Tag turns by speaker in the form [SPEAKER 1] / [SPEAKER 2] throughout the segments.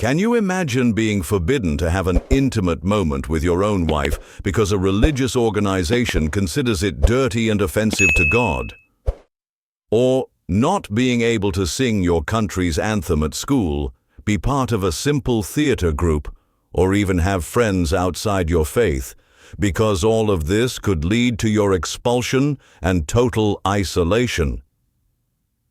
[SPEAKER 1] Can you imagine being forbidden to have an intimate moment with your own wife because a religious organization considers it dirty and offensive to God? Or not being able to sing your country's anthem at school, be part of a simple theater group, or even have friends outside your faith, because all of this could lead to your expulsion and total isolation.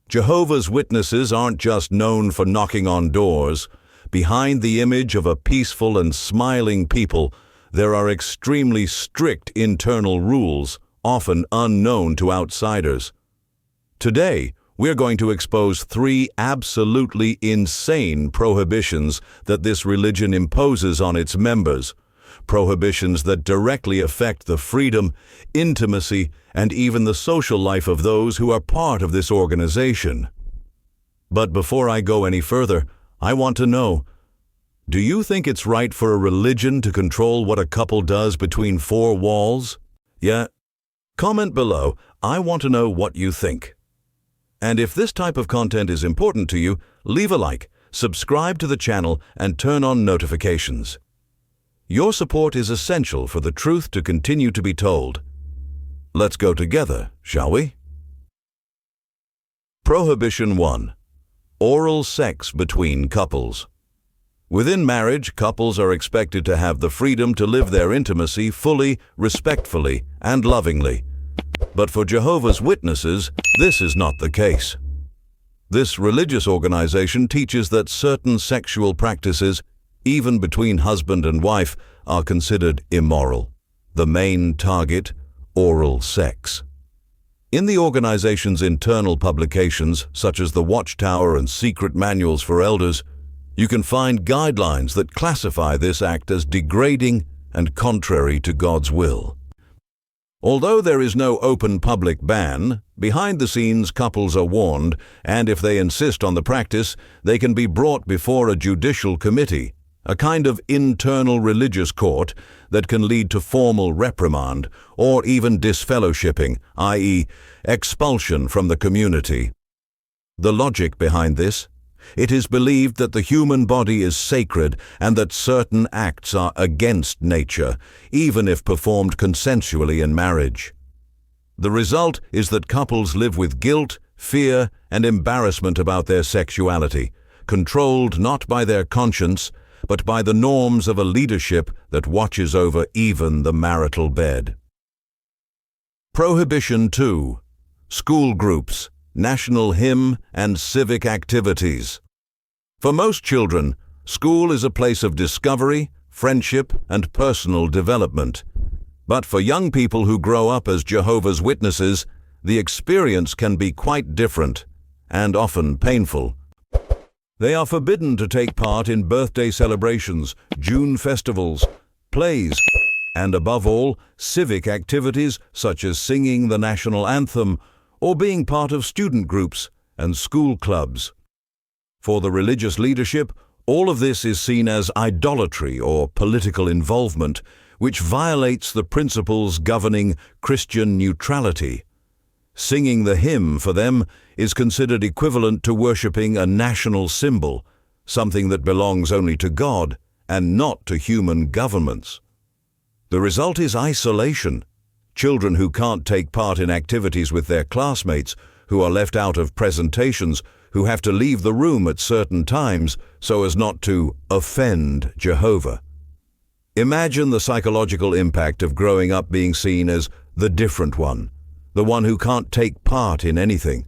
[SPEAKER 1] Jehovah's Witnesses aren't just known for knocking on doors. Behind the image of a peaceful and smiling people, there are extremely strict internal rules, often unknown to outsiders. Today, we're going to expose 3 absolutely insane prohibitions that this religion imposes on its members. Prohibitions that directly affect the freedom, intimacy, and even the social life of those who are part of this organization. But before I go any further, I want to know, do you think it's right for a religion to control what a couple does between 4 walls? Yeah? Comment below. I want to know what you think. And if this type of content is important to you, leave a like, subscribe to the channel, and turn on notifications. Your support is essential for the truth to continue to be told. Let's go together, shall we? Prohibition 1. Oral sex between couples. Within marriage, couples are expected to have the freedom to live their intimacy fully, respectfully, and lovingly. But for Jehovah's Witnesses, this is not the case. This religious organization teaches that certain sexual practices, even between husband and wife, are considered immoral. The main target, oral sex. In the organization's internal publications, such as the Watchtower and Secret Manuals for Elders, you can find guidelines that classify this act as degrading and contrary to God's will. Although there is no open public ban, behind the scenes couples are warned, and if they insist on the practice, they can be brought before a judicial committee, a kind of internal religious court that can lead to formal reprimand or even disfellowshipping, i.e., expulsion from the community. The logic behind this? It is believed that the human body is sacred and that certain acts are against nature, even if performed consensually in marriage. The result is that couples live with guilt, fear, and embarrassment about their sexuality, controlled not by their conscience, but by the norms of a leadership that watches over even the marital bed. Prohibition 2. School groups, national hymn, and civic activities. For most children, school is a place of discovery, friendship, and personal development. But for young people who grow up as Jehovah's Witnesses, the experience can be quite different, and often painful. They are forbidden to take part in birthday celebrations, June festivals, plays, and above all, civic activities such as singing the national anthem or being part of student groups and school clubs. For the religious leadership, all of this is seen as idolatry or political involvement, which violates the principles governing Christian neutrality. Singing the hymn for them is considered equivalent to worshipping a national symbol, something that belongs only to God and not to human governments. The result is isolation. Children who can't take part in activities with their classmates, who are left out of presentations, who have to leave the room at certain times so as not to offend Jehovah. Imagine the psychological impact of growing up being seen as the different one, the one who can't take part in anything.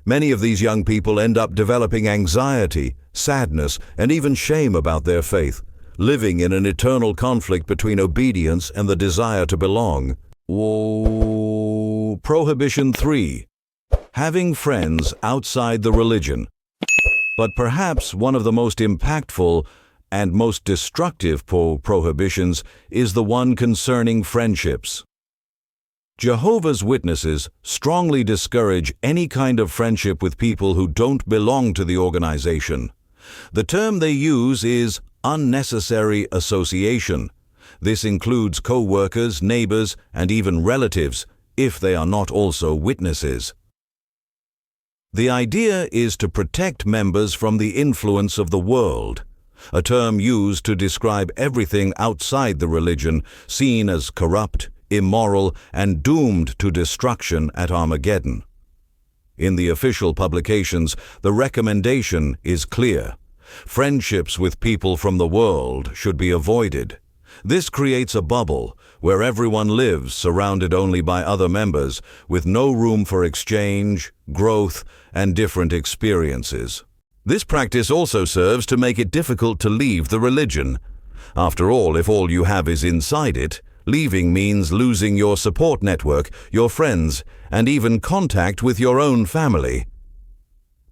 [SPEAKER 1] Many of these young people end up developing anxiety, sadness, and even shame about their faith, living in an eternal conflict between obedience and the desire to belong. Whoa. Prohibition 3. Having friends outside the religion. But perhaps one of the most impactful and most destructive prohibitions is the one concerning friendships. Jehovah's Witnesses strongly discourage any kind of friendship with people who don't belong to the organization. The term they use is unnecessary association. This includes co-workers, neighbors, and even relatives, if they are not also witnesses. The idea is to protect members from the influence of the world. a term used to describe everything outside the religion seen as corrupt, immoral, and doomed to destruction at Armageddon. In the official publications, the recommendation is clear. Friendships with people from the world should be avoided. This creates a bubble where everyone lives surrounded only by other members, with no room for exchange, growth, and different experiences. This practice also serves to make it difficult to leave the religion. After all, if all you have is inside it, leaving means losing your support network, your friends, and even contact with your own family.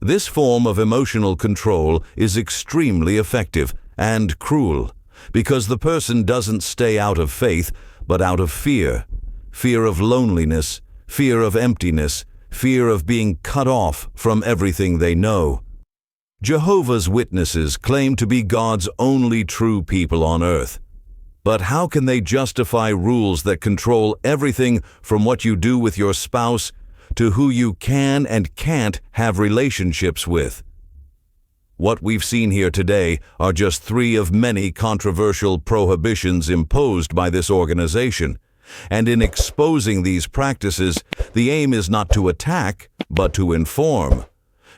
[SPEAKER 1] This form of emotional control is extremely effective and cruel, because the person doesn't stay out of faith, but out of fear. Fear of loneliness, fear of emptiness, fear of being cut off from everything they know. Jehovah's Witnesses claim to be God's only true people on earth. But how can they justify rules that control everything from what you do with your spouse to who you can and can't have relationships with? What we've seen here today are just 3 of many controversial prohibitions imposed by this organization. And in exposing these practices, the aim is not to attack, but to inform.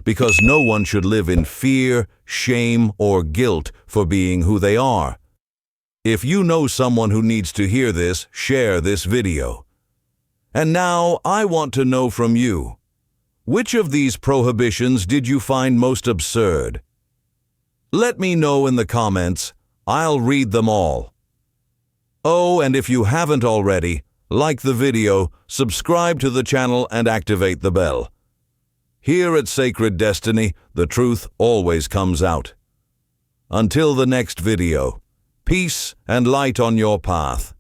[SPEAKER 1] Because no one should live in fear, shame, or guilt for being who they are. If you know someone who needs to hear this, share this video. And now I want to know from you, which of these prohibitions did you find most absurd? Let me know in the comments. I'll read them all. Oh, and if you haven't already, like the video, subscribe to the channel and activate the bell. Here at Sacred Destiny, the truth always comes out. Until the next video, peace and light on your path.